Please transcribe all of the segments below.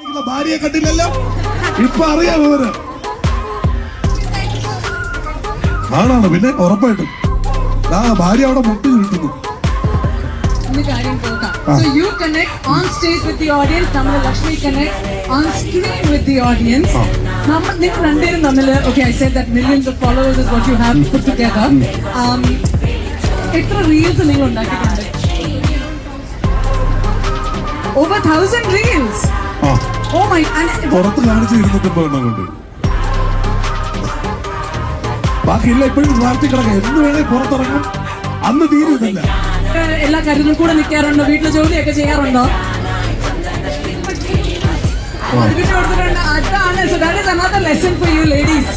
ഭാര്യയെ കണ്ടില്ലല്ലോ, ഇപ്പൊ അറിയാം അവര് ആണാണ്. പിന്നെ ഉറപ്പായിട്ടും ആ ഭാര്യ അവിടെ മുട്ടി നിൽക്കുന്നു. So you connect on stage with the audience, Namma Lakshmi connect on screen with the audience. നിങ്ങൾ രണ്ടുപേരും തമ്മിൽ, okay, I said that millions of followers is what you have put together. എത്ര reels നിങ്ങൾ ഉണ്ടാക്കിയിട്ടുണ്ട്? Over 1,000 reels. Oh my, പുറത്ത് കാണിച്ച് 250 എണ്ണം കൊണ്ട് ബാക്കിയില്ല. ഇപ്പോഴും പ്രാർത്ഥി കിടക്കാം, എന്ന് വേണേ പുറത്തിറങ്ങും. അന്ന് തീരുന്നില്ല. എല്ലാ കാര്യത്തിലും കൂടെ നിൽക്കാറുണ്ടോ? വീട്ടിലെ ജോലിയൊക്കെ ചെയ്യാറുണ്ടോ? പഠിപ്പിച്ചു കൊടുത്തിട്ടുണ്ട്. അതാണ്, so that is another lesson for you ladies.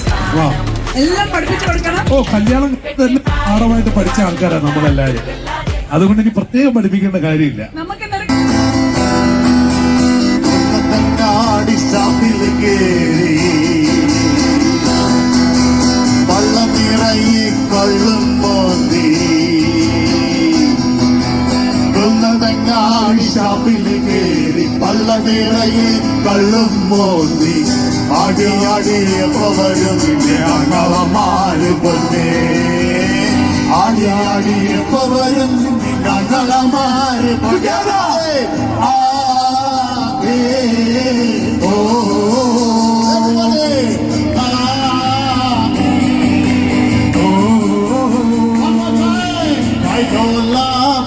എല്ലാം പഠിപ്പിച്ചു കൊടുക്കണം. കല്യാണം തന്നെ പാഠമായിട്ട് പഠിച്ച ആൾക്കാരാണ് നമ്മളെല്ലാവരും. അതുകൊണ്ട് ഇനി പ്രത്യേകം പഠിപ്പിക്കേണ്ട കാര്യമില്ല. നമുക്ക് കള്ളും മോന്തി ഷാപ്പിൽ കേറി പള്ള നിറയെ കള്ളും മോന്തി ആടി ആടിയപ്പവരും ഞങ്ങളമാര് പൊന്നേ ആടി ആടിയപ്പവരും ഞങ്ങളമാര് പൊന്നേ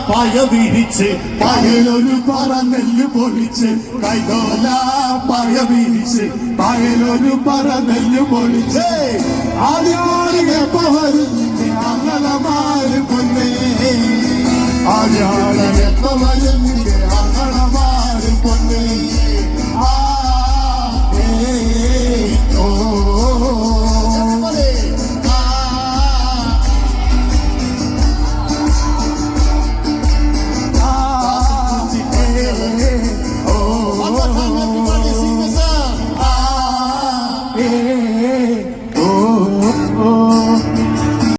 പായ വിരിച്ച് പായലൊരു പറ നെല്ല് പൊളിച്ച് കൈതോല പായ വിരിച്ച് പായലൊരു പറ നെല്ല് പൊളിച്ച് ആദ്യമാര് പൊന്നേ ആദ്യമാര്